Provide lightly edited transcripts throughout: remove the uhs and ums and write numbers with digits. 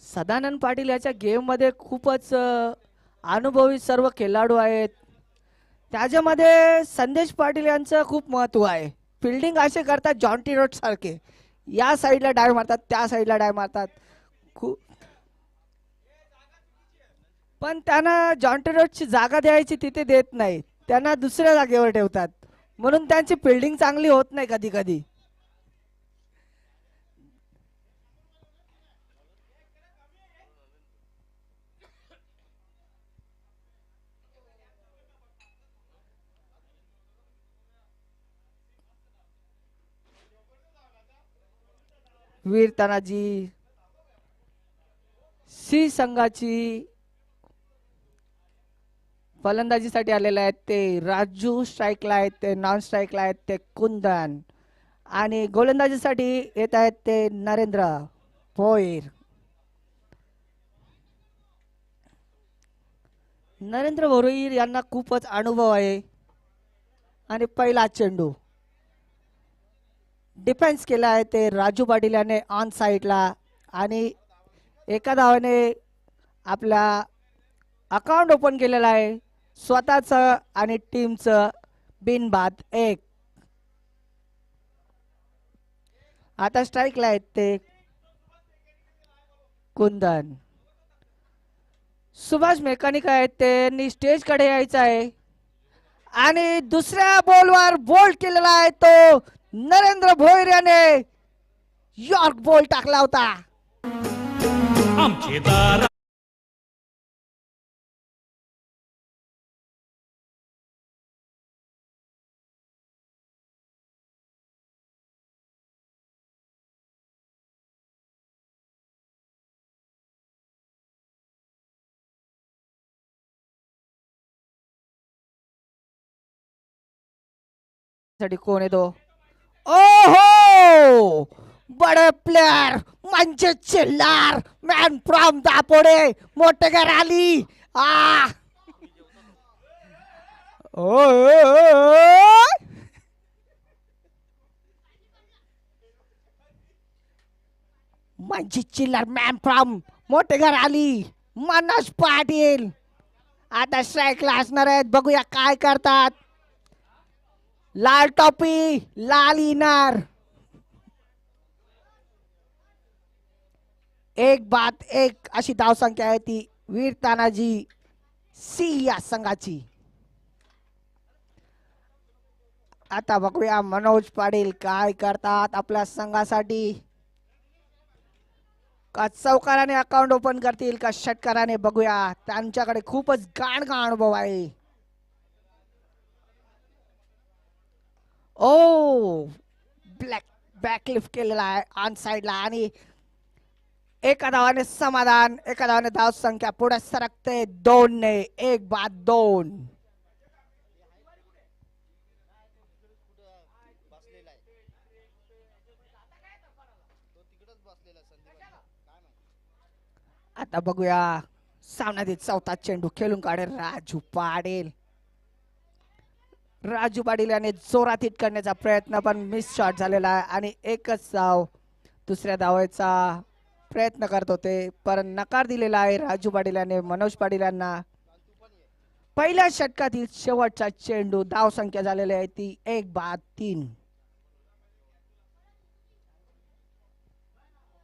सदानंद पाटील याच्या गेम मध्ये खूपच अनुभवी सर्व खेळाडू आहेत. त्याच्यामध्ये संदेश पाटील यांचं खूप महत्व आहे. फिल्डिंग असे करतात जॉन्टी रोड सारखे, या साईडला डाय मारतात त्या साईडला डाय मारतात खूप. पण त्यांना जॉन्टी रोडची जागा द्यायची तिथे देत नाही, त्यांना दुसऱ्या जागेवर ठेवतात, म्हणून त्यांची फिल्डिंग चांगली होत नाही कधी कधी. वीर तानाजी सी संघाची फलंदाजीसाठी आलेले आहेत ते राजू स्ट्राईकला आहेत, ते नॉन स्ट्राईकला आहेत ते कुंदन, आणि गोलंदाजीसाठी येत आहेत ते नरेंद्र भोईर. नरेंद्र भोईर यांना खूपच अनुभव आहे. आणि पहिला चेंडू डिफेन्स केला आहे ते राजू पाटील याने ऑन साईडला, आणि एका धावाने आपला अकाउंट ओपन केलेला आहे स्वतःचं आणि टीमचं. बिनबाद एक. आता स्ट्राईकला आहेत ते कुंदन. सुभाष मेकॅनिक आहेत, त्यांनी स्टेज कडे यायचं आहे, आणि दुसऱ्या बॉलवर बोल्ड केलेला आहे तो नरेंद्र भोईर याने यॉर्क बॉल टाकला होता. आमचे दार साठी कोण येतो? ओहो, बडे प्लेयर म्हणजे चिल्लार मॅन फ्रॉम दापोडे मोठे घर आली. आ ओ म्हणजे चिल्लार मॅन फ्रॉम मोठे घर आली मनोज पाटील आता स्ट्राईकला असणार आहेत. बघूया काय करतात. लाल टोपी लाल इनार. एक बाद एक अशी धावसंख्या आहे ती वीर तानाजी सी या संघाची. आता बघूया मनोज पाटील काय करतात आपल्या संघासाठी. का चौकाराने अकाउंट ओपन करतील का षटकाराने, बघूया. त्यांच्याकडे खूपच गाणगा अनुभव आहे. ओ ब्लॅक बॅकलिफ्ट केलेला आहे ऑन साइडला, आणि एका धावाने समाधान. एका धावाने धाव संख्या पुढे सरकते 2-ने. एक बाद 2. आता बघूया सामन्यातील चौथा चेंडू खेळून काढेल राजू पाटील. राजू पाटील याने जोरात हिट करण्याचा प्रयत्न पण मिस शॉट झालेला आहे, आणि एकच धाव दुसऱ्या धावाचा प्रयत्न करत होते पण नकार दिलेला आहे राजू पाटील याने मनोज पाटील यांना. पहिल्या षटकातील शेवटचा चेंडू. धाव संख्या झालेली आहे ती 1 बाद 3.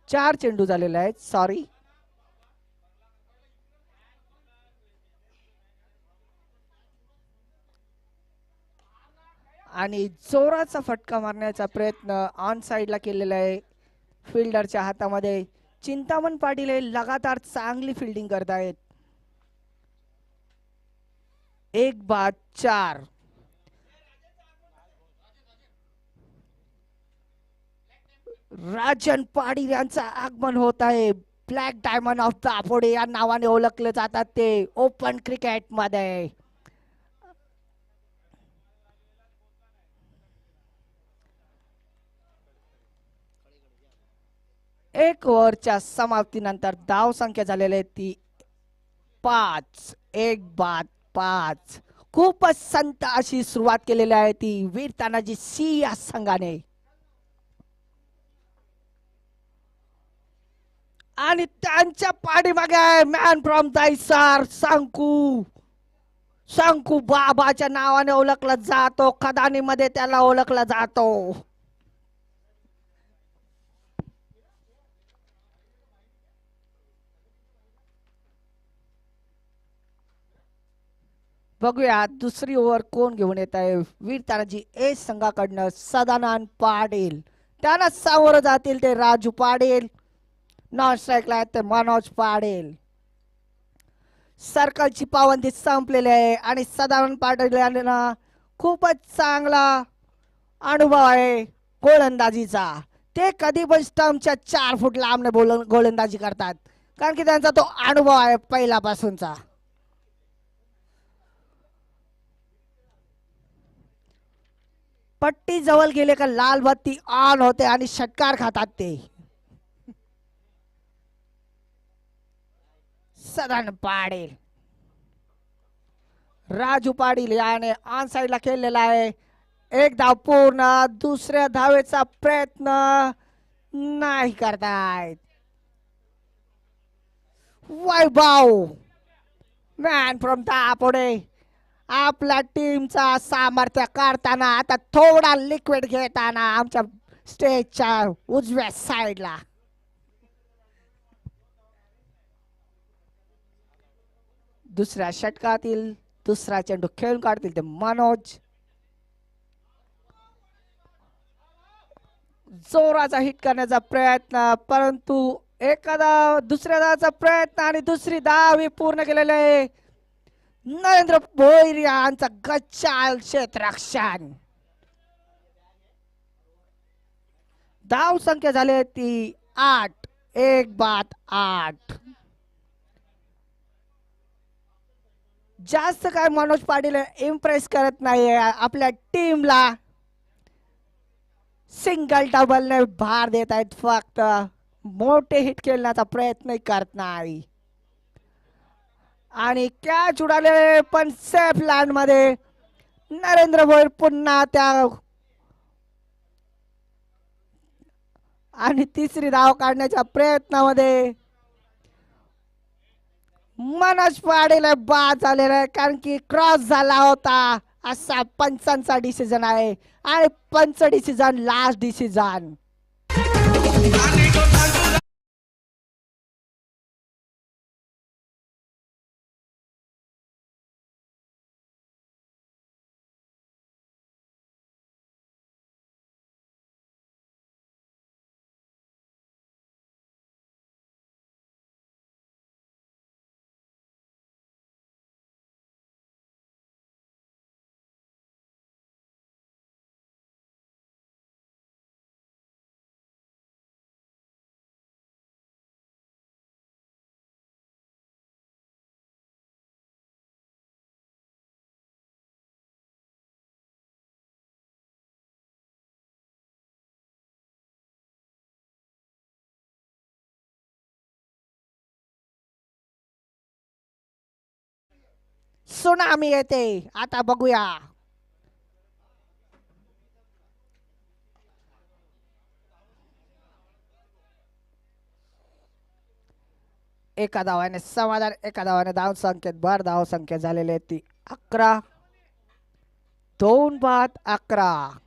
4 चेंडू झालेले आहेत, सॉरी. आणि जोराचा फटका मारण्याचा प्रयत्न ऑन साइडला केलेला आहे फिल्डरच्या हातामध्ये. चिंतामण पाटील हे लगातार चांगली फिल्डिंग करत आहेत. 1 बाद 4. राजन पाटील यांचं आगमन होत आहे. ब्लॅक डायमंड ऑफ दापोडे या नावाने ओळखले जातात ते ओपन क्रिकेट मध्ये. एक ओव्हरच्या समाप्तीनंतर धाव संख्या झालेली आहे ती 5 1-5. खूपच संत अशी सुरुवात केलेली आहे ती वीर तानाजी सी या संघाने. आणि त्यांच्या पाठीमागे मॅन फ्रॉम दाईसार सांकू. सांकू बाबाच्या नावाने ओळखला जातो, खदानी मध्ये त्याला ओळखला जातो. बघूया दुसरी ओव्हर कोण घेऊन येत आहे. वीर तानाजी ए संघाकडनं सदानंद पाटील, त्यांना सामोरं जातील ते राजू पाटील. नॉन स्ट्राईकला आहेत ते मनोज पाटील. सर्कलची पावंदी संपलेली आहे आणि सदानंद पाटील यांना खूपच चांगला अनुभव आहे गोलंदाजीचा. ते कधी पण स्टंपच्या 4 फूट लांबने गोलंदाजी करतात, कारण की त्यांचा तो अनुभव आहे पहिल्यापासूनचा. पट्टी जवळ गेले का लाल बत्ती ऑन होते आणि षटकार खातात ते. सदानंद पाटील, राजू पाटील याने ऑन साइडला खेळलेला आहे. एक धाव पूर्ण. दुसऱ्या धावेचा प्रयत्न नाही करतायत. वैभव मॅन फ्रॉम दापोडे आपल्या टीमचा सामर्थ्य काढताना आता थोडा लिक्विड घेताना आमच्या स्टेजच्या उजव्या साइडला. दुसऱ्या षटकातील दुसरा चेंडू खेळून काढतील ते मनोज. जोराचा हिट करण्याचा प्रयत्न, परंतु एखादा दुसऱ्या धावाचा प्रयत्न आणि दुसरी धाव पूर्ण केलेले आहे. नरेंद्र भोईर यांचा गच्चाल क्षेत्ररक्षण. धाव संख्या झाली ती 8 1-8. जास्त काय मनोज पाटील इम्प्रेस करत नाहीये आपल्या टीमला. सिंगल डबल ने भार देत आहेत, फक्त मोठे हिट खेळण्याचा प्रयत्न करत नाही. आणि कॅच उडाले पण सेफ लँड मध्ये. नरेंद्र भोईर पुन्हा त्या आणि तिसरी धाव काढण्याच्या प्रयत्नामध्ये मनोज पाटील बाद झालेला आहे, कारण की क्रॉस झाला होता असा पंचांचा डिसिजन आहे. आणि पंच डिसिजन लास्ट डिसिजन. सुनामी येते. आता बघूया एका धावाने समाधान, एका धावाने धाव संख्येत भर. धाव संख्या झालेली आहे ती 11 2-11.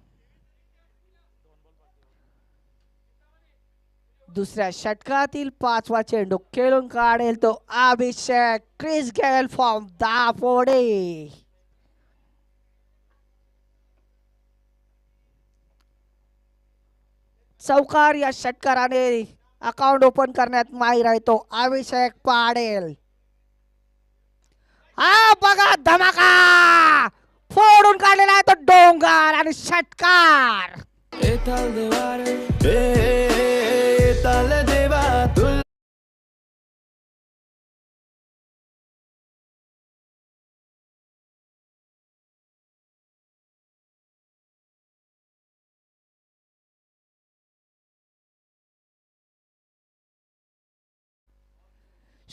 दुसऱ्या षटकातील 5वा चेंडू खेळून काढेल तो अभिषेक क्रिस गेल फ्रॉम दापोडे. चौकार या षटकाराने अकाउंट ओपन करण्यात माहीर आहे तो अभिषेक पाडेल. हा बघा धमाका फोडून काढलेला आहे तो डोंगर आणि षटकार.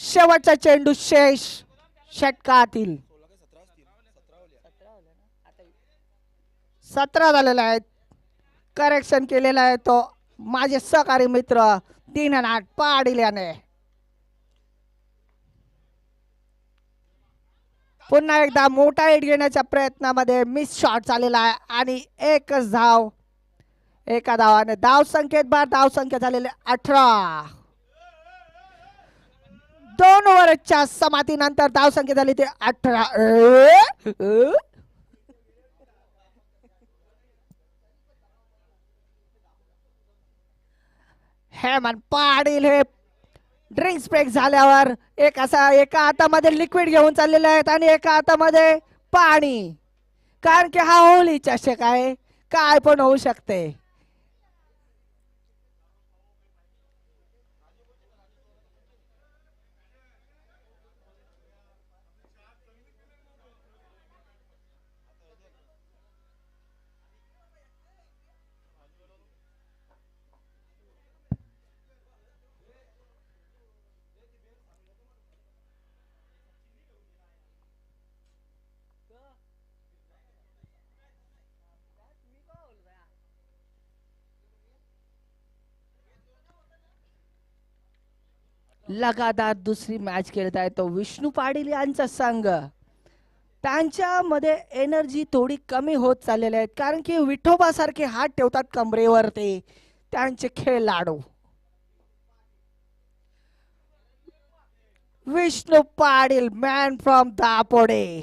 शेवटचा चेंडू शेष षटकातील 17 झालेला आहे. करेक्शन केलेला आहे तो माझे सहकारी मित्र दीननाथ पाटील याने. पुन्हा एकदा मोठा हिट घेण्याच्या प्रयत्नामध्ये मिस शॉट झालेला आहे आणि एकच धाव. एका धावाने धाव संख्येत धाव संख्या झालेली 18. 2 ओव्हरच्या समाप्तीनंतर धाव संख्या झाली ते 18. हेमंत पाटील हे ड्रिंक्स ब्रेक झाल्यावर एका हातामध्ये लिक्विड घेऊन चाललेले आहेत आणि एका हातामध्ये पाणी. कारण की हा होली चषक आहे, काय पण होऊ शकते. लगातार दुसरी मॅच खेळत आहे तो विष्णू पाटील यांचा संघ. त्यांच्यामध्ये एनर्जी थोडी कमी होत चाललेली आहे कारण की विठोबा सारखे हात ठेवतात कमरेवर ते त्यांचे खेळाडू. Vishnu Patil man from Dapode.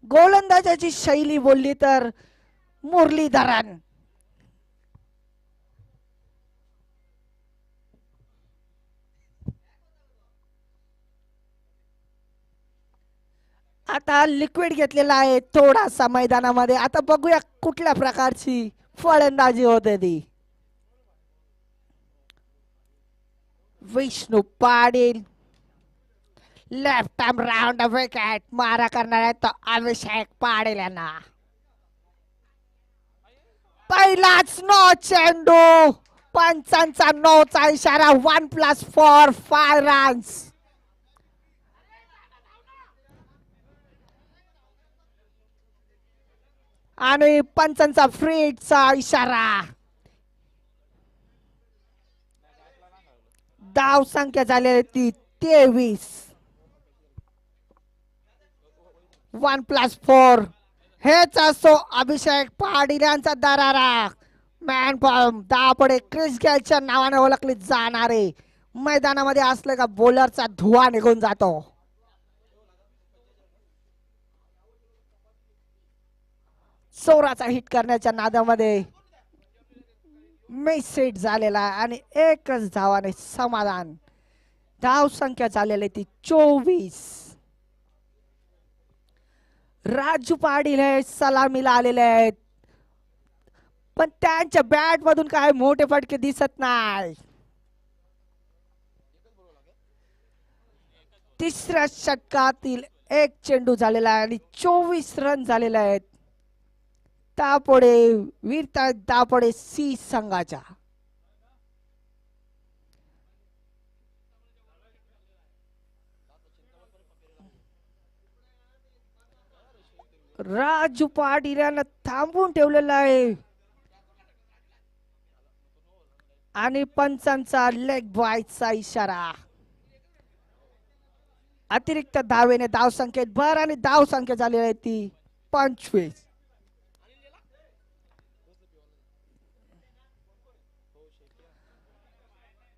गोलंदाजाची शैली बोलली तर मुरलीधरन. आता लिक्विड घेतलेला आहे थोडासा मैदानामध्ये. आता बघूया कुठल्या प्रकारची फलंदाजी होते ती. Vishnu Patil left arm round wicket मारा करणार आहे तो अभिषेक पाटील यांना. पहिलाच नो चेंडू. पंचांचा नोचा इशारा. 1+4 5 रन्स. आणि पंचांचा फ्रीचा इशारा. धाव संख्या झालेली ती 23. 1+4 हेच असो अभिषेक पाटील यांचा दरारा. मॅन फॉर्म दापोडे क्रिस गेलच्या नावाने ओळखले जाणारे. मैदानामध्ये असले का बॉलरचा धुवा निघून जातो. सोराचा हिट करण्याच्या नादामध्ये मिस हिट झालेला आणि एकच धावाने समाधान. धाव संख्या झालेली ती 24. राजू पाटील हे सलामीला आलेले आहेत पण त्यांच्या बॅट मधून काय मोठे फटके दिसत नाही. तिसऱ्या षटकातील एक चेंडू झालेला आहे आणि 24 रन झालेले आहेत दापोडे वीरता दापोडे सी संघाच्या. राजू पाटील यांना थांबवून ठेवलेला आहे आणि पंचांचा लेग बॉयचा इशारा. अतिरिक्त धावेने धाव संख्येत भर आणि धाव संख्या झालेली आहे ती 25.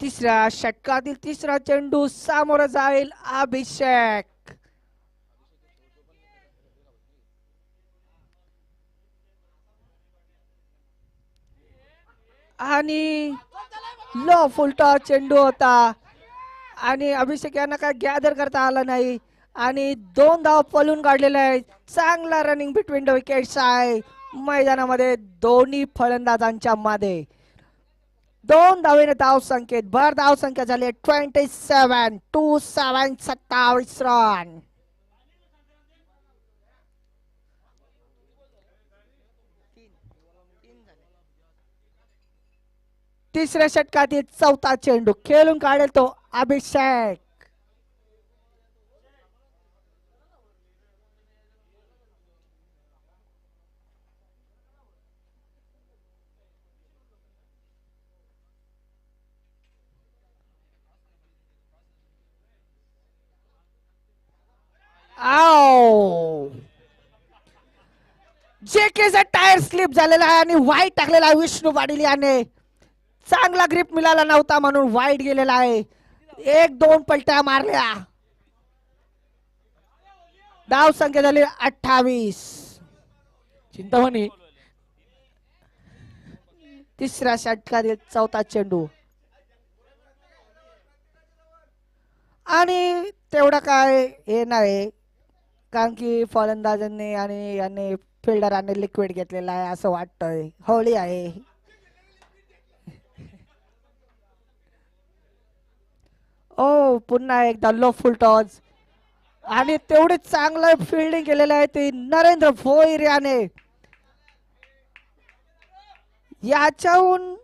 तिसऱ्या षटकातील तिसरा चेंडू सामोरं जाईल अभिषेक. आणि लो फुलटा चेंडू होता आणि अभिषेक यांना काय गॅदर करता आला नाही आणि 2 धाव पळून काढलेले आहेत. चांगला रनिंग बिटवीन द विकेट्स आहे मैदानामध्ये दोन्ही फलंदाजांच्या मध्ये. 2 धावेने धाव संख्येत भर. धाव संख्या झाली 27. 27 27 रन. तिसऱ्या षटकातील चौथा चेंडू खेळून काढेल तो अभिषेक. विकेचा टायर स्लिप झालेला आहे आणि वाईट टाकलेला आहे विष्णू पाटील याने. चांगला ग्रिप मिळाला नव्हता म्हणून वाईट गेलेला आहे. 1-2 पलट्या मारल्या. धाव संख्या झाली 28. चिंतामणी तिसऱ्या षटकातील चौथा चेंडू आणि तेवढं काय हे नाही कारण की फलंदाजांनी आणि यांनी फिल्डरांनी लिक्विड घेतलेला आहे असं वाटतंय. होळी आहे. ओ पुन्हा एकदा लो फुल टॉस आणि तेवढे चांगलं फिल्डिंग केलेलं आहे ते नरेंद्र भोईर याने. याच्याहून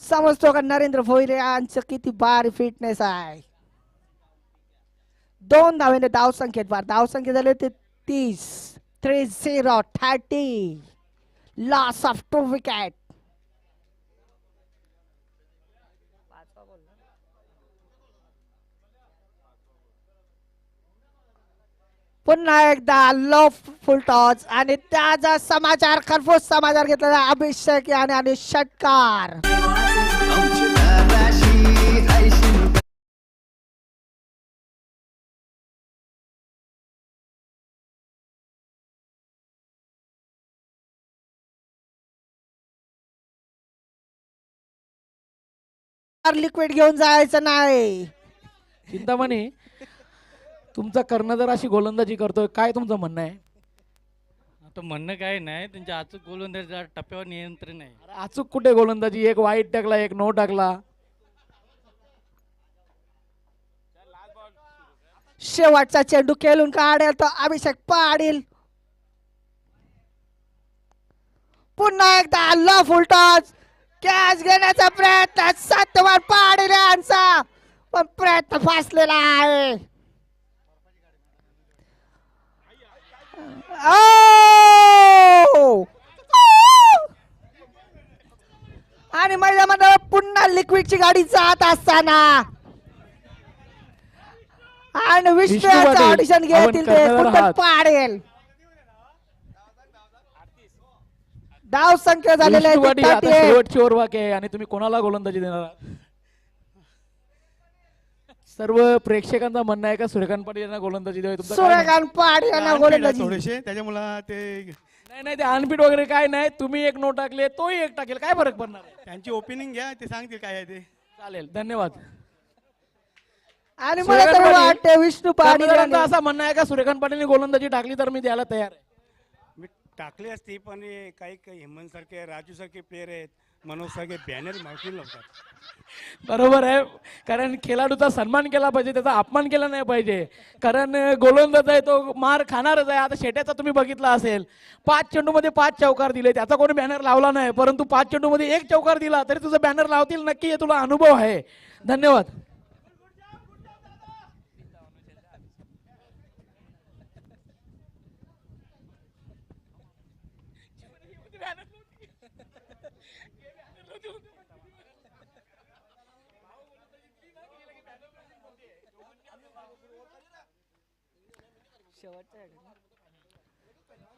समजतो का नरेंद्र भोईर यांचं किती भारी फिटनेस आहे. 2 धावेने धाव संख्येत भर. धाव संख्या झाले ते 30. 30 लॉस ऑफ 2 विकेट. पुन्हा एकदा लो फुल टॉस आणि त्याचा समाचार खरपूस समाचार घेतलेला अभिषेक याने आणि षटकार. लिक्विड घेऊन जायचं नाही. चिंतामणी तुमचा कर्णधार अशी गोलंदाजी करतोय, काय तुमचं म्हणणं आहे? आता म्हणणं काय नाही, त्यांच्या अचूक गोलंदाजीच्या टप्प्यावर नियंत्रण आहे. अरे अचूक कुठे गोलंदाजी? एक वाईट टाकला, एक नो टाकला. शेवटचा चेंडू खेळून काढेल तो अभिषेक पाटील. पुन्हा एकदा लो फुल टॉस. कॅच घेण्याचा प्रयत्न सत्यवान पाटील यांचा पण प्रयत्न फासलेला आहे. आणि मैदानामध्ये पुन्हा लिक्विडची गाडी जात असताना आणि विष्णूचं ऑडिशन घेतील ते कुठं पाडेल. धाव संख्या झालेली आहे 38. शेवटची ओव्हर बाकी आहे आणि तुम्ही कोणाला गोलंदाजी देणार आहात? सर्व प्रेक्षकांचं म्हणणं आहे का सूर्यकांत पाटील यांना गोलंदाजी द्यावी? तुमचं काय म्हणणं? सूर्यकांत पाटील यांना गोलंदाजी. थोडेसे त्याच्यामुळे ते नाही नाही, ते अनफिट वगैरे काय नाही. तुम्ही एक नो टाकले, तोही एक टाकेल, काय फरक पडणार आहे? त्यांची ओपनिंग घ्या, ते सांगतील काय आहे ते. चालेल, धन्यवाद. आणि मला तर वाटते विष्णू पाटील कर्णधारांचं यांनी- असं म्हणणं आहे का सूर्यकांत पाटीलने गोलंदाजी टाकली तर मी द्यायला तयार आहे. मी टाकली असती, पण हे काही काही हेमंत सारखे, राजू सारखे प्लेयर आहेत, मनोज सारखे बॅनर मागून लावतात. बरोबर आहे, कारण खेळाडूचा सन्मान केला पाहिजे, त्याचा अपमान केला नाही पाहिजे. कारण गोलंदाज आहे तो मार खाणारच आहे. आता शेट्याचा तुम्ही बघितला असेल, 5 चेंडूमध्ये 5 चौकार दिले, त्याचा कोणी बॅनर लावला नाही, परंतु 5 चेंडूमध्ये 1 चौकार दिला तरी तुझं बॅनर लावतील नक्की, हे तुला अनुभव आहे. धन्यवाद.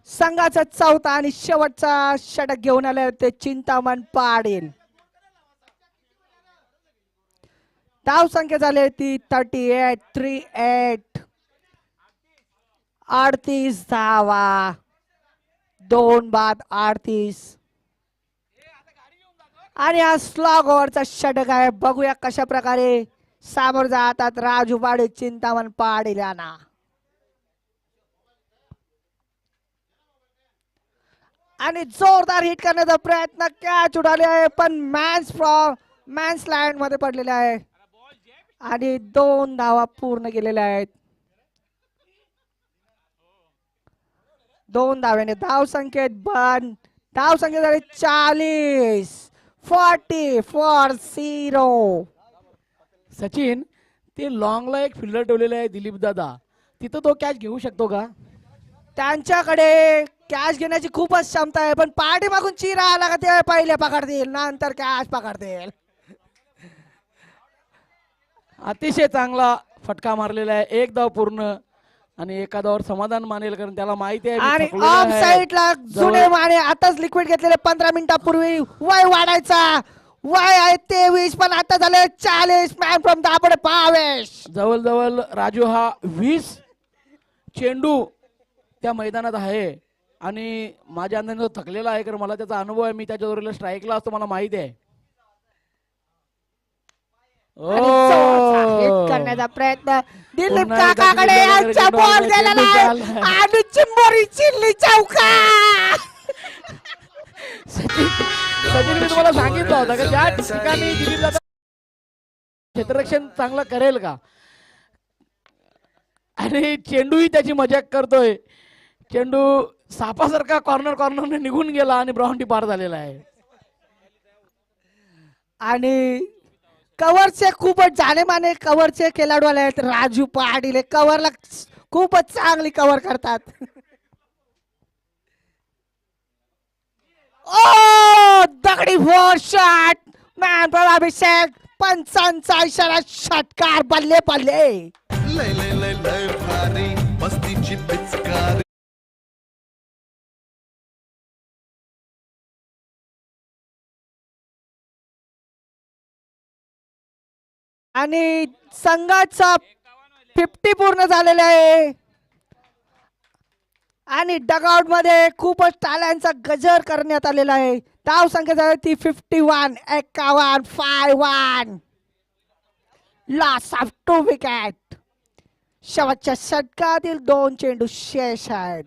संघाचा चौथा आणि शेवटचा षटक घेऊन आले ते चिंतामण पाटील. धाव संख्या झाली ती 38. 38 धावा, 2 बाद 38. आणि हा स्लॉग ओव्हरचा षटक आहे. बघूया कशा प्रकारे सामोर जातात राजू पाटील चिंतामण पाटील यांना. आणि जोरदार हिट करण्याचा प्रयत्न, कॅच उडाली आहे पण मॅन्स लँड मध्ये पडलेले आहे आणि 2 धावा पूर्ण केलेल्या आहेत. 2 धावेने धाव संख्येत बन. धाव संख्या झाली 40 फॉर 0. सचिन, ते लॉंगला एक फिल्डर ठेवलेला आहे दिलीप दादा, तिथं तो कॅच घेऊ शकतो का? त्यांच्याकडे कॅच घेण्याची खूपच क्षमता आहे, पण पाठीमागून चिरा आला का ते पहिले पकडतील, नंतर कॅच पकडतील. अतिशय चांगला फटका मारलेला आहे, 1 धाव पूर्ण आणि एखाद्यावर समाधान मानेल कारण त्याला माहिती आहे मी आणि थकलेलो ऑफ आहे. साईडला जुने माने आताच लिक्विड घेतलेले 15 मिनिटापूर्वी वय वाढायचा वय आहे 23 पण आता झाले 40 मॅन फ्रॉम दाबड भावेश जवळजवळ राजू हा 20 चेंडू त्या मैदानात आहे आणि माझ्या अंदाने तो थकलेला आहे कारण मला त्याचा अनुभव आहे. मी त्याच्याबरोबर स्ट्राईकला असतो मला माहिती आहे. आणि जोरचा hit ओ! करण्याचा प्रयत्न दिलीप पुन्हा एकदा काकाकडे दिलीप यांचा चेंडू बॉल आला, गेलेला चेंडू आहे चालला. आणि चिंबोरी चिल्ली चौका सचिन मी तुम्हाला सांगितलं होतं का ज्या ठिकाणी दिलीप दादा क्षेत्ररक्षण चांगलं करेल का आणि चेंडूही त्याची मजाक करतोय. चेंडू सापासारखा कॉर्नर कॉर्नरने निघून गेला आणि ब्राउंडी पार झालेला आहे. आणि कव्हरचे खूपच जाणेमाने कव्हरचे खेळाडू आले आहेत. राजू पहाडीले कव्हरला खूपच चांगली कव्हर करतात. ओ दगडी फोर शॉट मॅन फ्रॉम अभिषेक पंचांचा इशारा षटकार बल्ले बल्ले लय लय लय लय भारी मस्तीची पिचकारी आणि संघाचा 50 पूर्ण झालेला आहे आणि डगआउट मध्ये खूपच टाळ्यांचा गजर करण्यात आलेला आहे. धाव संख्या झाली ती 51 51 लॉस ऑफ 2 विकेट. शेवटच्या षटकातील 2 चेंडू शेष आहेत.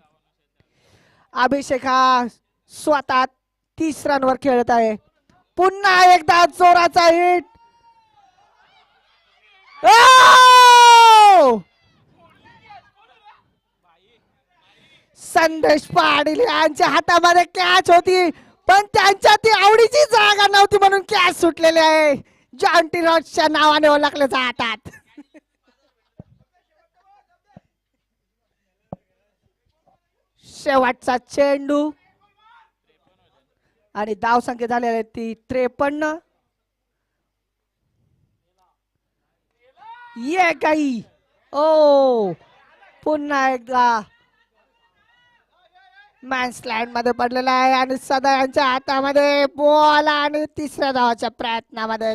अभिषेक हा स्वतः 30 रनवर खेळत आहे. पुन्हा एकदा जोराचा हिट संदेश पाटील यांच्या हातामध्ये कॅच होती पण त्यांच्या ती आवडीची जागा नव्हती म्हणून कॅच सुटलेली आहे. जॉन्टी रॉड्सच्या नावाने ओळखले जातात. शेवटचा चेंडू आणि धाव संख्या झालेली आहे ती 53. ये काही ओ पुन्हा एकदा मॅन्सलँड मध्ये पडलेला आहे आणि सदा यांच्या हातामध्ये बॉल आणि तिसऱ्या धावाच्या प्रयत्नामध्ये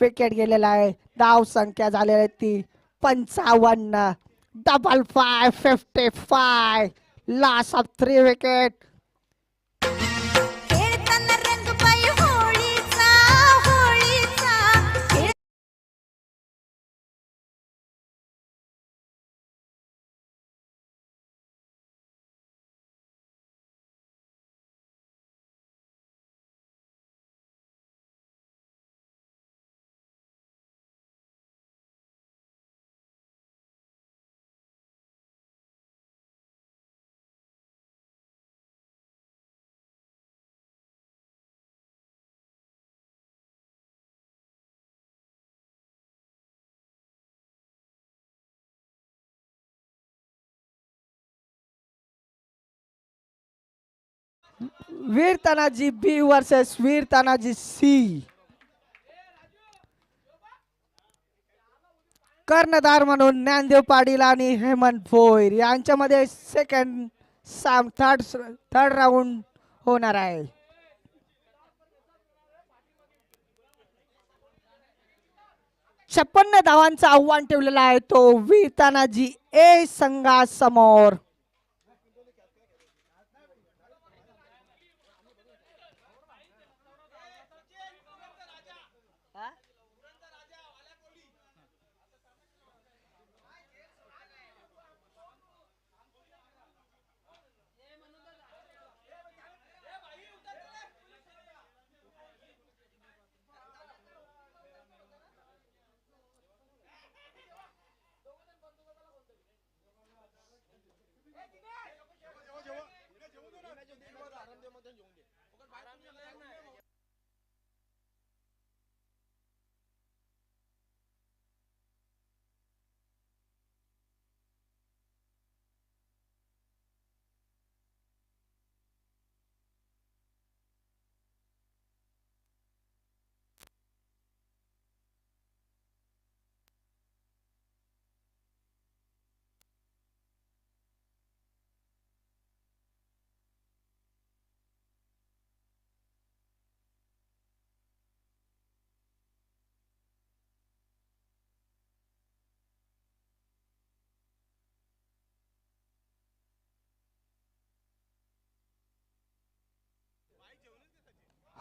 विकेट गेलेला आहे. धाव संख्या झालेली आहे ती 55 55 लॉस ऑफ 3 विकेट. खेळताना रंगबाई होळीचा होळीचा वीर तानाजी बी वर्सेस वीर तानाजी सी. कर्णधार म्हणून ज्ञानदेव पाटील आणि हेमंत भोईर यांच्यामध्ये थर्ड राऊंड होणार आहे. छप्पन्न धावांचा आव्हान ठेवलेला आहे तो वीर तानाजी ए संघासमोर.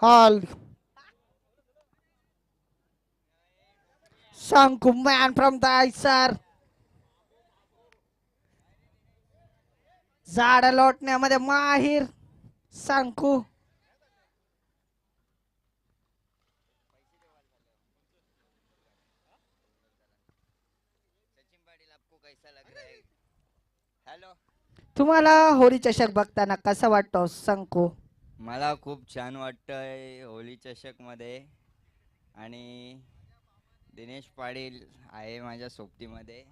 हॉल शंकू मॅन फ्रॉम दायसर झाड लोटण्यामध्ये माहीर शंकू. तुम्हाला होळी चषक बघताना कसं वाटतं शंकू? मला खूप छान वाटतंय होली चषकमध्ये. आणि दिनेश पाटील आहे माझ्या सोबतीमध्ये.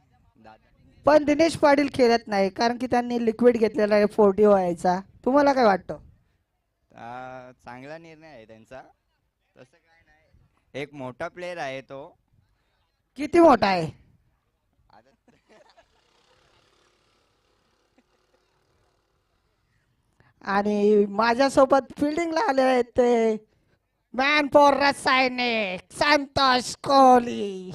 दादा पण दिनेश पाटील खेळत नाही कारण की त्यांनी लिक्विड घेतलेला आहे 40 व्हायचा. तुम्हाला काय वाटतं? चांगला निर्णय आहे त्यांचा. तसं काय नाही, एक मोठा प्लेअर आहे तो. किती मोठा आहे? आता आणि माझ्यासोबत फिल्डिंगला आले आहेत ते मॅन फॉर रासायनिक संतोष कोहली.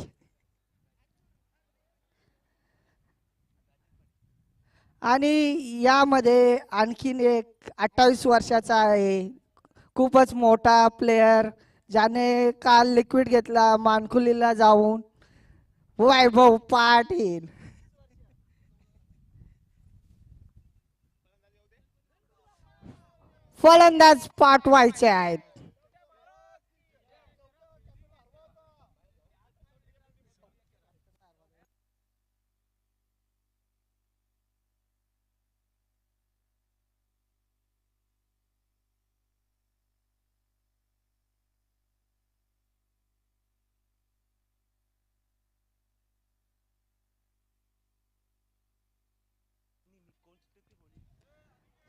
आणि यामध्ये आणखीन एक 28 वर्षाचा आहे, खूपच मोठा प्लेयर, ज्याने काल लिक्विड घेतला मानखुलीला जाऊन, वैभव पाटील. फलंदाज पाठवायचे आहेत.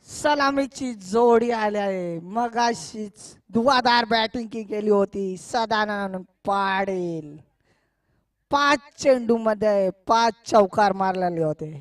सलामीची जोडी आली आहे. मगाशीच धुवाधार बॅटिंग केली होती सदानंद पाटील. 5 चेंडू मध्ये 5 चौकार मारलेले होते.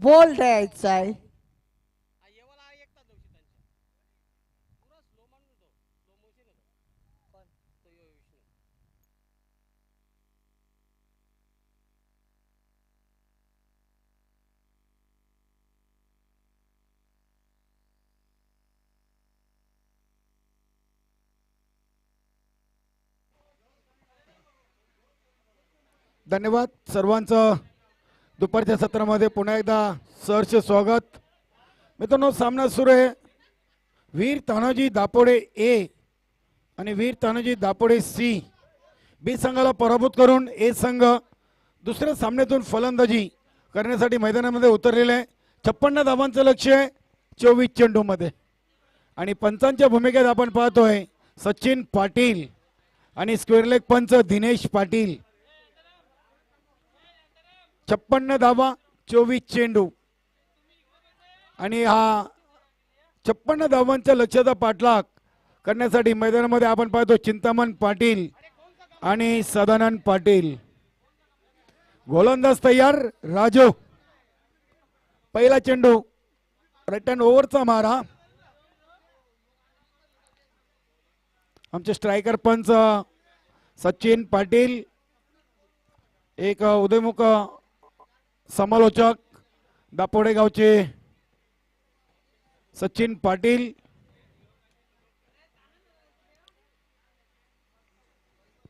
बोल द्यायचा आहे. धन्यवाद सर्वांचं. दुपारच्या सत्रामध्ये पुन्हा एकदा सहर्ष स्वागत. मित्रांनो, सामना सुरू आहे. वीर तानाजी दापोडे ए आणि वीर तानाजी दापोडे सी. बी संघाला पराभूत करून ए संघ दुसऱ्या सामन्यातून फलंदाजी करण्यासाठी मैदानामध्ये उतरलेले आहे. 56 धावांचं लक्ष्य आहे 24 चेंडूमध्ये. आणि पंचांच्या भूमिकेत आपण पाहतोय सचिन पाटील आणि स्क्वेअर लेग पंच दिनेश पाटील. 56 धावा 24 चेंडू. आणि हा 56 धावांच्या लक्ष्याचा पाठलाग करण्यासाठी मैदानामध्ये आपण पाहतो चिंतामण पाटील आणि सदानंद पाटील. गोलंदाज तयार. राजू, पहिला चेंडू राईट हँड ओव्हरचा मारा. आमचे स्ट्रायकर पंच सचिन पाटील, एक उदयमुख समालोचक दापोडे गावचे सचिन पाटील.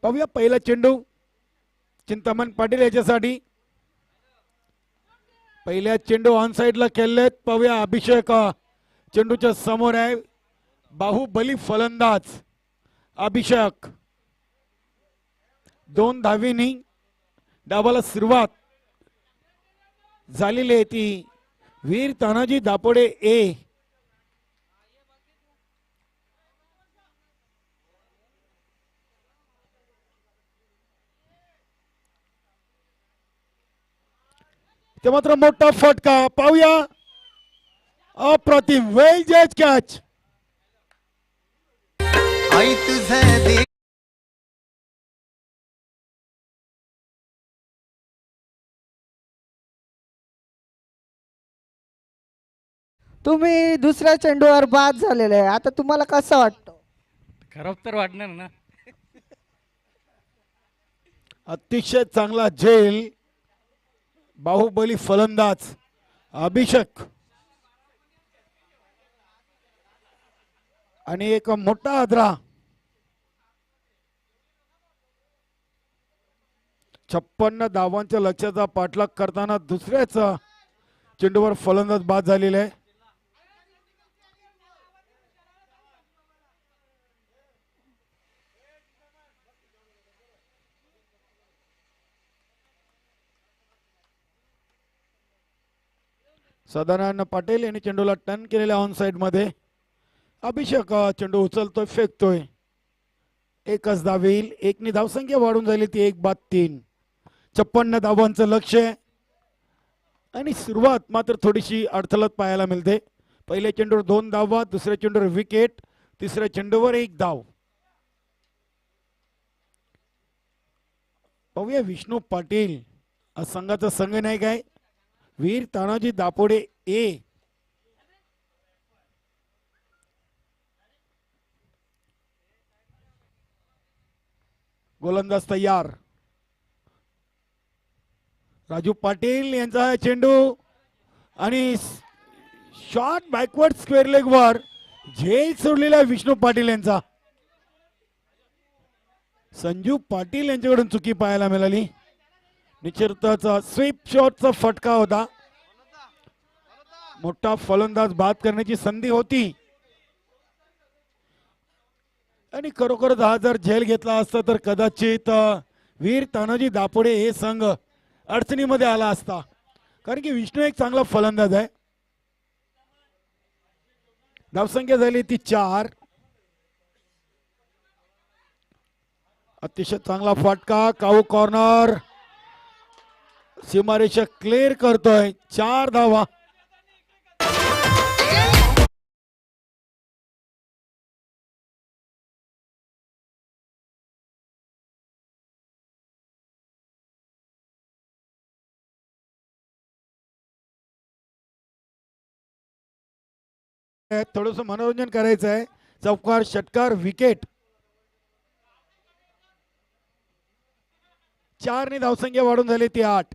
पाहूया पहिला चेंडू चिंतामण पाटील याच्यासाठी. पहिल्या चेंडू ऑन साइडला खेळलेत. पाहूया अभिषेक चेंडूच्या समोर आहे. बाहुबली फलंदाज अभिषेक. 2 धावींनी डावाला सुरुवात झालेली आहे ती वीर तानाजी दापोडे ए ते मात्र मोठा फटका पाहूया. अप्रतिम वेल जज कॅच. आई तुझे दे तुम्ही दुसऱ्या चेंडूवर बाद झालेले आहे, आता तुम्हाला कसं वाटतं? खराब तर वाटणार ना. अतिशय चांगला झेल बाहुबली फलंदाज अभिषेक आणि एक मोठा आदरा. 56 धावांच्या लक्ष्याचा पाठलाग करताना दुसऱ्याच चेंडूवर फलंदाज बाद झालेले आहे. सदानंद पाटील यांनी चेंडूला टर्न केलेल्या ऑन साइड मध्ये. अभिषेक चेंडू उचलतोय, फेकतोय. एकच धाव येईल. एकनी धावसंख्या वाढून झाली ती 1-3. 56 धावांचं लक्ष आणि सुरुवात मात्र थोडीशी अडथळत पाहायला मिळते. पहिल्या चेंडूवर 2 धावा, दुसऱ्या चेंडूवर विकेट, तिसऱ्या चेंडूवर 1 धाव. पाहूया विष्णू पाटील संघाचा संघ नाही काय, वीर तानाजी दापोडे ए. गोलंदाज तयार. राजू पाटील यांचा चेंडू आणि शॉट बॅकवर्ड स्क्वेअर लेग वर झेल सोडलेला विष्णू पाटील यांचा. संजू पाटील यांच्याकडून चुकी पाहायला मिळाली. निश्चितच स्वीप शॉटचा फटका होता. मोठा फलंदाज बाद करण्याची संधी होती आणि खरोखरच हा जर झेल घेतला असता तर कदाचित वीर तानाजी दापोडे हे संघ अडचणीमध्ये आला असता, कारण की विष्णू एक चांगला फलंदाज आहे. धावसंख्या झाली ती 4. अतिशय चांगला फटका. काऊ कॉर्नर सीमारेषा क्लिअर करतोय. 4 धावा. थोडस मनोरंजन करायचं आहे. चौकार, षटकार, विकेट. 4 ने धावसंख्या वाढून झाली ती 8.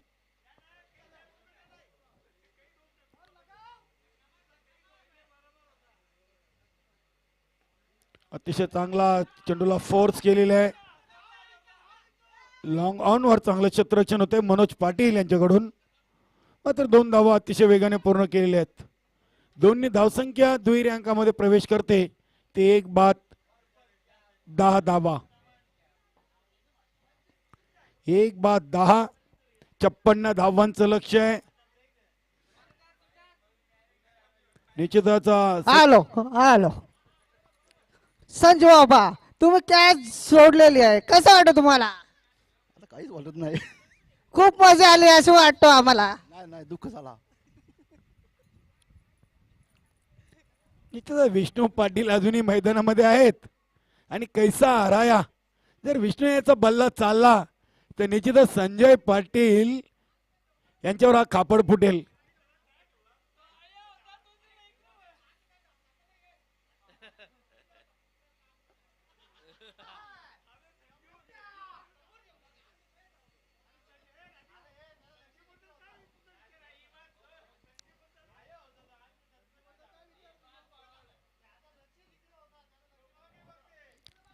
अतिशय चांगला चेंडूला फोर्स केलेला आहे. लॉंग ऑन वर चांगलं क्षेत्ररक्षण होते मनोज पाटील यांच्याकडून. मात्र 2 धावा अतिशय वेगाने पूर्ण केलेल्या आहेत. दोन्ही धावसंख्या दुहेरी अंकामध्ये प्रवेश करते. ते 1-10 धावा. 1-10. 56 धावांचं लक्ष आहे. निश्चितच हॅलो हॅलो संजू बाबा, तुम्ही कॅच सोडलेली आहे, कसं वाटतं तुम्हाला? आता काहीच वाटत नाही. खूप मजा आली असं वाटतं आम्हाला. नाही दुःख झाला. निश्चितच विष्णू पाटील अजूनही मैदानामध्ये आहेत आणि कैसा हराया. जर विष्णू याचा बल्ला चालला तर निश्चितच संजय पाटील यांच्यावर हा खापड फुटेल.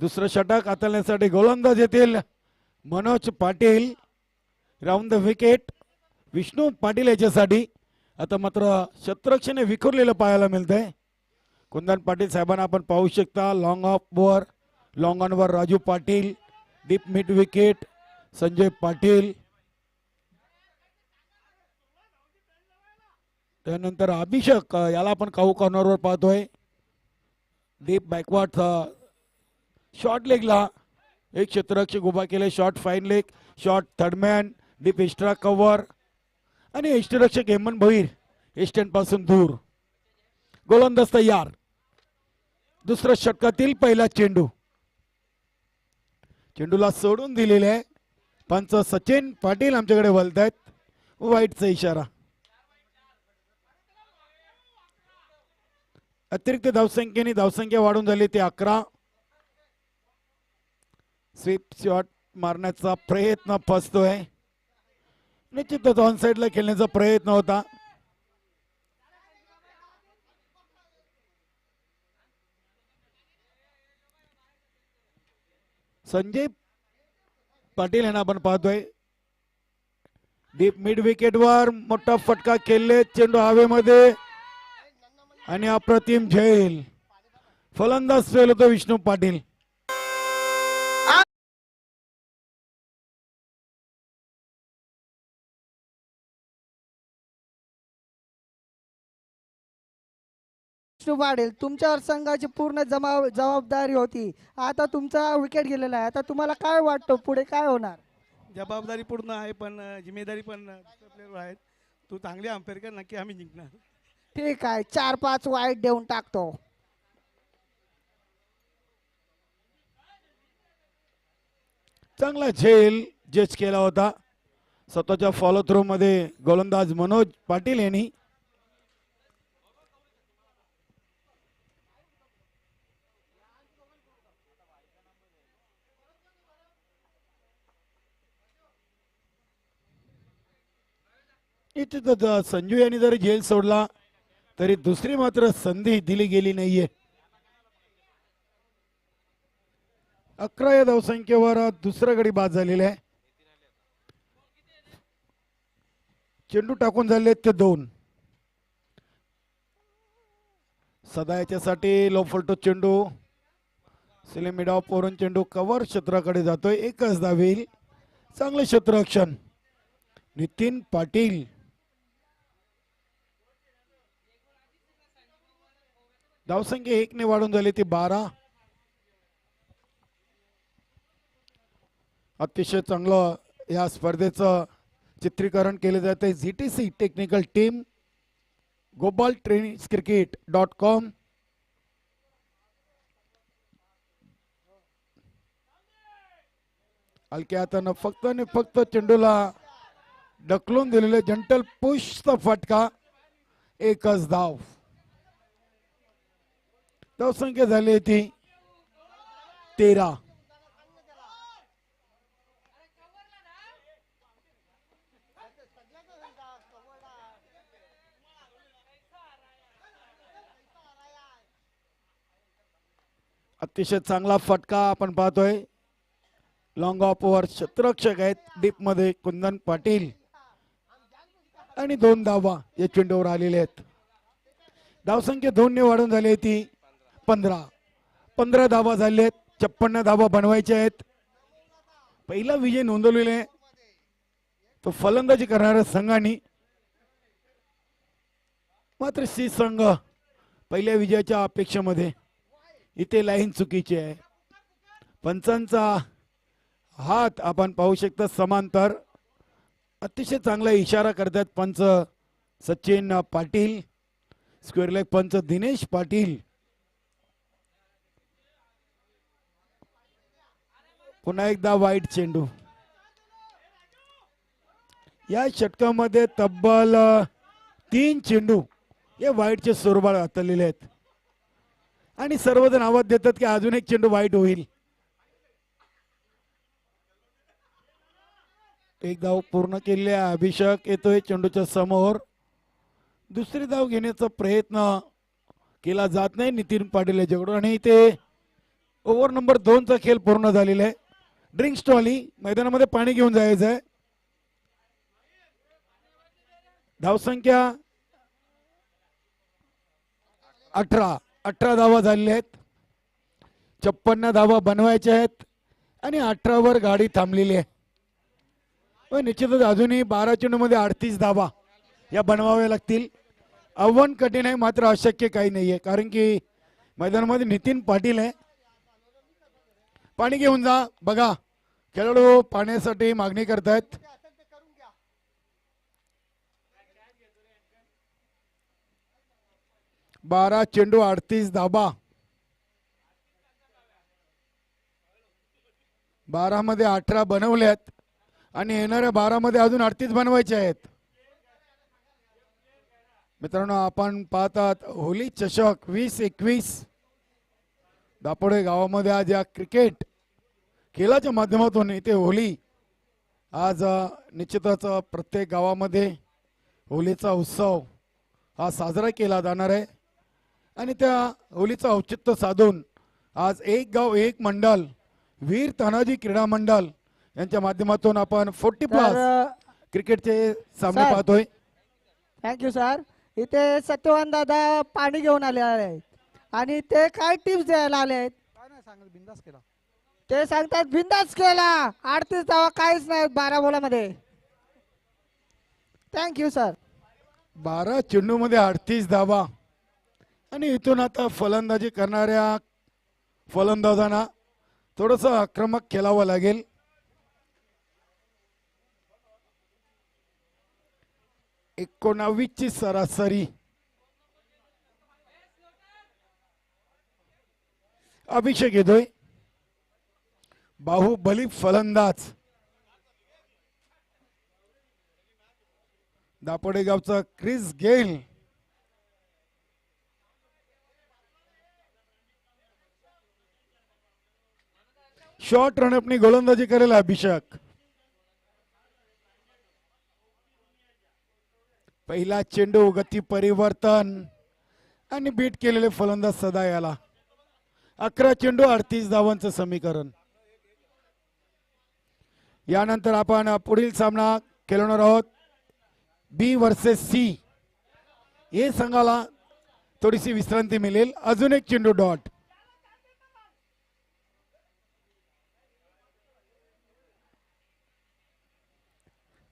दुसरं षटक हाताळण्यासाठी गोलंदाज येतील Manoj Patil. Round the wicket Vishnu Patil याच्यासाठी. आता मात्र क्षेत्ररक्षण विखुरलेलं पाहायला मिळतंय. कुंदन पाटील साहेबांना आपण पाहू शकता. लॉंग ऑफ वर, लॉंग ऑन वर Raju Patil. Deep mid wicket Sanjay Patil. त्यानंतर अभिषेक याला आपण काऊ कॉर्नरवर पाहतोय. डीप बॅकवर्ड शॉर्ट लेगला एक क्षेत्ररक्षक उभा केले. Short fine leg, short third man, deep extra cover. आणि यष्टीरक्षक हेमंत भोईर एस्टँड पासून दूर. गोलंदाज तयार. दुसऱ्या षटकातील पहिला चेंडू. चेंडूला सोडून दिलेले आहे. पंच सचिन पाटील आमच्याकडे बोलत आहेत. वाईटचा इशारा. अतिरिक्त धावसंख्येने धावसंख्या वाढून झाली ते 11. स्वीप शॉट मारण्याचा प्रयत्न फसतोय. निश्चितच ऑन साइडला खेळण्याचा प्रयत्न होता. संजय पाटील यांना आपण पाहतोय. डीप मिड विकेटवर मोठा फटका खेळले. चेंडू हवेमध्ये आणि अप्रतिम झेल. फलंदाज फेल होतो विष्णू पाटील. विष्णू पाटील, तुमच्यावर संघाची पूर्ण जबाबदारी होती. आता तुमचा विकेट गेलेला आहे. आता तुम्हाला काय वाटतं पुढे काय होणार? जबाबदारी पूर्ण आहे, पण जिम्मेदारी पण दुसऱ्या प्लेअरवर आहेत. तू चांगली अंपेअर कर, नक्की आम्ही जिंकणार. ठीक आहे, 4-5 वाईट देऊन टाकतो. चांगला झेल जज केला होता. स्वतःच्या फॉलो थ्रू मध्ये गोलंदाज मनोज पाटील यांनी. इथे संजू यांनी जरी झेल सोडला तरी दुसरी मात्र संधी दिली गेली नाहीये. 11 या धावसंख्येवर दुसरा गडी बाद झालेला आहे. चेंडू टाकून झाले ते 2. सदा याच्यासाठी लो फलटो चेंडू. सिलेम मिड ऑफ वरून चेंडू कव्हर क्षेत्राकडे जातोय. एकच धावेल. चांगले क्षेत्ररक्षण नितीन पाटील. धावसंख्या 1 ने वाढून झाली ती 12. अतिशय चांगलं या स्पर्धेचं चित्रीकरण केले जाते. ZTC technical team, Gopal training cricket.com. हलक्या हातानं फक्त आणि फक्त चेंडूला ढकलून दिलेले जंटल पुशचा फटका. एकच धाव. धावसंख्या झाली ती 13. अतिशय चांगला फटका आपण पाहतोय. लॉंग ऑफ ओव्हर क्षेत्ररक्षक आहेत डीप मध्ये कुंदन पाटील आणि 2 धावा या चेंडूवर आलेले आहेत. धावसंख्या 2 ने वाढून झाली ती 15 धावा झाले आहेत. 56 धावा बनवायच्या आहेत. पहिला विजय नोंदवलेला आहे तो फलंदाजी करणाऱ्या संघाने. मात्र सी संघ पहिल्या विजयाच्या अपेक्षेमध्ये. इथे लाईन चुकीची आहे. पंचांचा हात आपण पाहू शकता समांतर. अतिशय चांगला इशारा करतात पंच सचिन पाटील. स्क्वेअर लेग पंच दिनेश पाटील. पुन्हा एकदा वाईट चेंडू. या षटकामध्ये तब्बल 3 चेंडू या वाईटचे स्वरूपात हाताळलेले आहेत आणि सर्वजण आवाज देतात की अजून एक चेंडू वाईट होईल. एक धाव पूर्ण केलेली आहे. अभिषेक येतोय चेंडूच्या समोर. दुसरी धाव घेण्याचा प्रयत्न केला जात नाही नितीन पाटील याच्याकडून आणि इथे ओव्हर नंबर 2 चा खेळ पूर्ण झालेला आहे. ड्रिंक स्टॉली मैदानामध्ये पाणी घेऊन जायचं आहे. धावसंख्या 18 धावा झालेल्या आहेत. 56 धावा बनवायच्या आहेत आणि 18 वर गाडी थांबलेली आहे. निश्चितच अजूनही 12 चेंडूमध्ये 38 धावा या बनवाव्या लागतील. आव्हान कठीण आहे मात्र अशक्य काही नाहीये कारण की मैदानामध्ये नितीन पाटील आहे. पाणी घेऊन जा. बघा खेळाडू पाण्यासाठी मागणी करतायत. 12 चेंडू 38 धाबा. 12 मध्ये 18 बनवल्यात आणि येणाऱ्या 12 मध्ये अजून 38 बनवायचे आहेत. मित्रांनो, आपण पाहतात होली चषक 2021 दापोडे गावामध्ये आज या क्रिकेट खेळाच्या माध्यमातून इथे होली आज निश्चितच प्रत्येक गावामध्ये होलीचा उत्सव हा साजरा केला जाणार आहे आणि त्या होलीचं औचित्य साधून आज एक गाव एक मंडल वीर तानाजी क्रीडा मंडल यांच्या माध्यमातून आपण 40 प्लस तर क्रिकेटचे सामने सर. पाहतोय. Thank you sir. इथे सत्यवान दादा पाणी घेऊन आले आहेत आणि ते काय टिप्स द्यायला आले आहेत काय नाही सांगत बिंदास केला. ते सांगतात बिंदास केला 38 धावा काहीच नाही 12 बोलामध्ये. Thank you sir. 12 चेंडू मध्ये 38 धावा आणि इथून आता फलंदाजी करणाऱ्या फलंदाजांना थोडस आक्रमक खेळावं लागेल. ची सरासरी. अभिषेक येतोय. बाहुबली फलंदाज दापोडे गावचा क्रिस गेल. शॉर्ट रनअपनी गोलंदाजी करेल अभिषेक. पहिला चेंडू गती परिवर्तन आणि बीट केलेले फलंदाज सदा याला. 11 चेंडू 38 धावांचं समीकरण. यानंतर आपण पुढील सामना खेळणार आहोत बी वर्सेस सी. हे संघाला थोडीशी विश्रांती मिळेल. अजून एक चेंडू डॉट.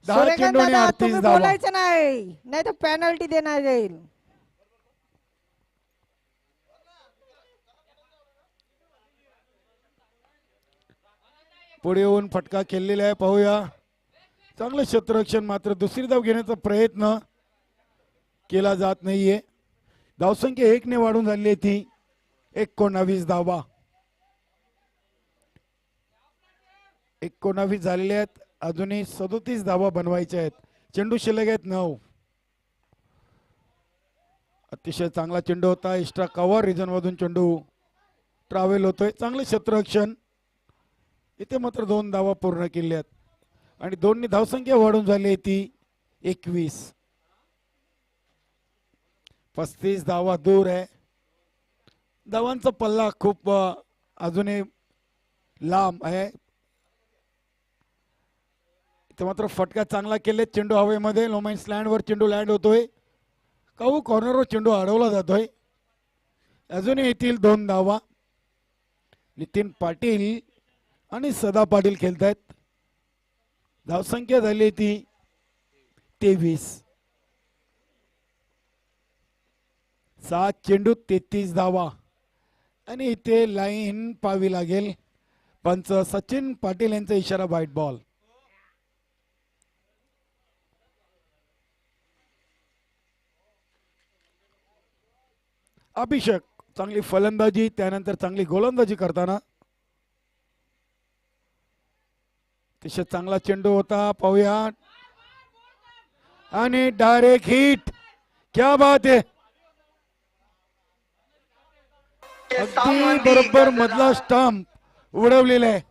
दहा सूर्यकांत चेंडू आणि दादा 38 तुम्ही धावा. बोलायचं नाही नाही तर पेनल्टी देण्यात येईल. पुढे येऊन फटका खेळलेला आहे पाहूया. चांगलं क्षेत्ररक्षण मात्र दुसरी धाव घेण्याचा प्रयत्न केला जात नाहीये. धावसंख्या 1 ने वाढून झाली आहे ती 19 धावा. 19 झालेल्या आहेत. अजूनही 37 धावा बनवायच्या आहेत. चेंडू शिल्लक आहेत 9. अतिशय चांगला चेंडू होता. एक्स्ट्रा कव्हर रिजन मधून चेंडू ट्रॅव्हल होतोय. चांगलं क्षेत्ररक्षण. इथे मात्र 2 धावा पूर्ण केल्यात आणि 2 ने धावसंख्या वाढून झाली आहे ती 21. 35 धावा दूर आहे. धावांचा पल्ला खूप अजूनही लांब आहे. इथे मात्र फटका चांगला केले. चेंडू हवेमध्ये लोमॅन्स लँड वर चेंडू लँड होतोय. काऊ कॉर्नरवर चेंडू अडवला जातोय. अजूनही येथील 2 धावा. नितीन पाटील आणि सदा पाटील खेळतायत. धावसंख्या झाली ती 23. 7 चेंडू 33 धावा आणि इथे लाईन पाहावी लागेल. पंच सचिन पाटील यांचा इशारा व्हाईट बॉल. अभिषेक चांगली फलंदाजी त्यानंतर चांगली गोलंदाजी करताना. अतिशय चांगला चेंडू होता पाहूया आणि डायरेक्ट हिट. क्या बात आहे. अगदी बरोबर मधला स्टंप उडवलेला आहे.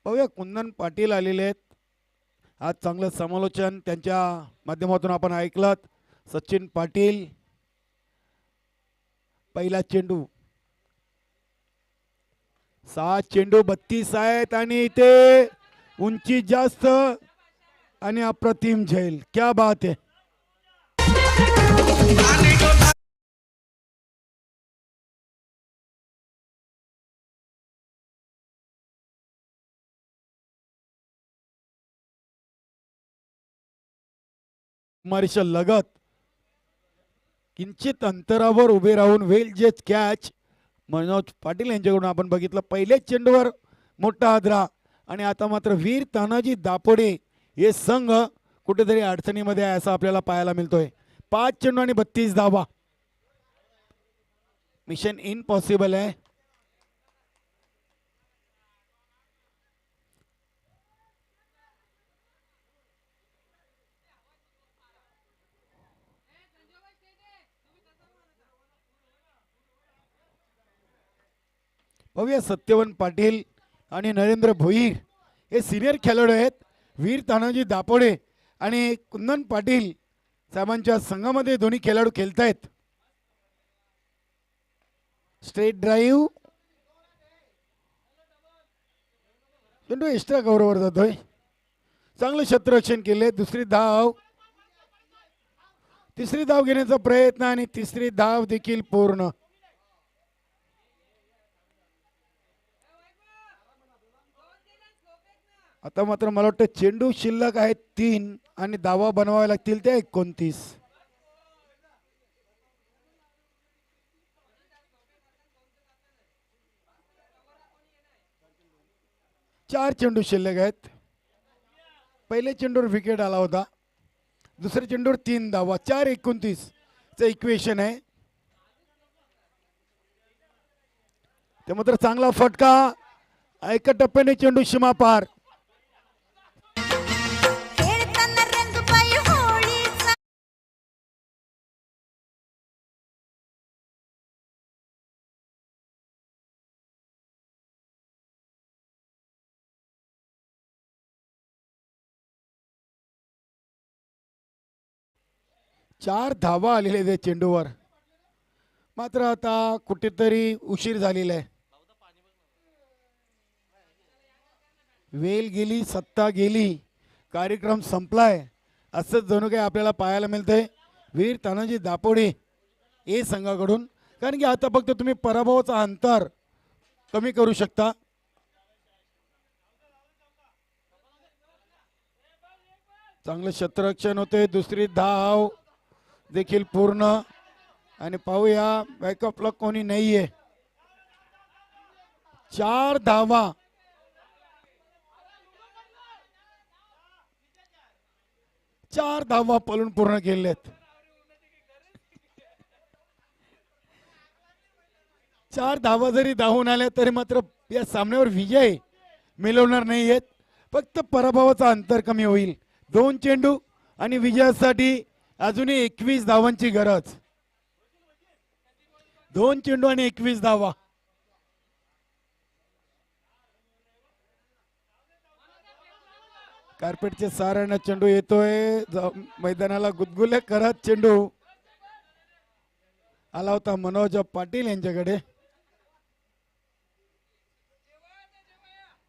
पाहूया कुंदन पाटील आलेले आहेत. आज चांगलं समालोचन त्यांच्या माध्यमातून आपण ऐकलं. सचिन पाटील पहिला चेंडू, 6 चेंडू 32 आहेत आणि इथे उंची जास्त आणि अप्रतिम झेल. क्या बात आहे. कुमारीच्या लगत किंचित अंतरावर उभे राहून वेल जेच कॅच मनोज पाटील यांच्याकडून आपण बघितलं. पहिल्याच चेंडूवर मोठा हादरा आणि आता मात्र वीर तानाजी दापोडे हे संघ कुठेतरी अडचणीमध्ये आहे असं आपल्याला पाहायला मिळतोय. 5 चेंडू आणि 32 धावा. मिशन इम्पॉसिबल आहे. भव्य सत्यवन पाटील आणि नरेंद्र भोईर हे सिनियर खेळाडू आहेत. वीर तानाजी दापोडे आणि कुंदन पाटील साहेबांच्या संघामध्ये दोन्ही खेळाडू खेळत आहेत. स्ट्रेट ड्राईव्ह, चेंडू एक्स्ट्रा कव्हरवर जातोय. चांगलं क्षेत्ररक्षण केले. दुसरी धाव, तिसरी धाव घेण्याचा प्रयत्न आणि तिसरी धाव देखील पूर्ण. आता मात्र मला वाटतं चेंडू शिल्लक आहेत 3 आणि धावा बनवावे लागतील त्या 29. 4 चेंडू शिल्लक आहेत. पहिले चेंडूवर विकेट आला होता. दुसऱ्या चेंडूवर 3 धावा. 4-29 चं इक्वेशन आहे. ते मात्र चांगला फटका. एका टप्प्याने चेंडू सीमा पार. खेळताना रंगबाई होळीचा चार धावा आलेल्या आहेत चेंडूवर. मात्र आता कुठेतरी उशीर झालेला आहे. वेल गेली, सत्ता गेली, कार्यक्रम संपलाय असंच जणू काही आपल्याला पाहायला मिळतंय वीर तानाजी दापोडे ए संघाकडून. कारण की आता फक्त तुम्ही पराभवाचा अंतर कमी करू शकता. चांगलं क्षेत्ररक्षण होते. दुसरी धाव देखील पूर्ण. आणि पाहूया बॅकअपला कोणी नाहीये. 4 धावा. 4 धावा पळून पूर्ण केलेत. 4 धावा जरी धावून आल्या तरी मात्र या सामन्यावर विजय मिळवणार नाहीयेत. फक्त पराभवाचा अंतर कमी होईल. 2 चेंडू आणि विजयासाठी अजूनही 21 धावांची गरज. 2 चेंडू आणि 21 धावा. कार्पेटचे साऱ्यांना चेंडू येतोय. मैदानाला गुदगुल्या करत चेंडू आला होता मनोज पाटील यांच्याकडे.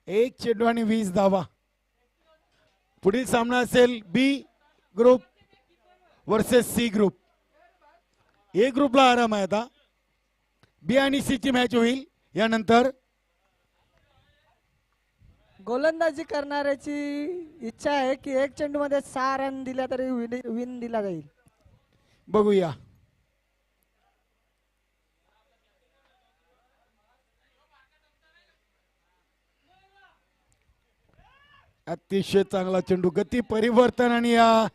1 चेंडू आणि 20 धावा. पुढील सामना असेल बी ग्रुप वर्सेस सी ग्रुप. ए ग्रुपला आराम आहे आता. बी आणि सी ची मॅच होईल यानंतर. गोलंदाजी करणाऱ्याची इच्छा आहे की 1 चेंडू मध्ये 6 रन दिल्या तरी विन दिला जाईल. बघूया. अतिशय चांगला चेंडू. गती परिवर्तन आणि या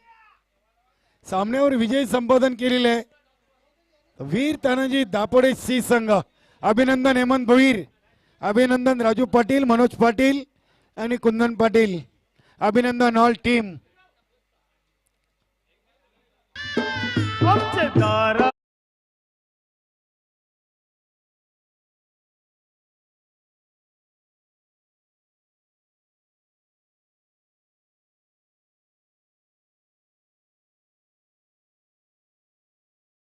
सामन्यावर विजय संपादन केलेले आहे वीर तानाजी दापोडे सी संघ. अभिनंदन हेमंत भोईर, अभिनंदन राजू पाटील, मनोज पाटील आणि कुंदन पाटील. अभिनंदन ऑल टीम. आमचे दारा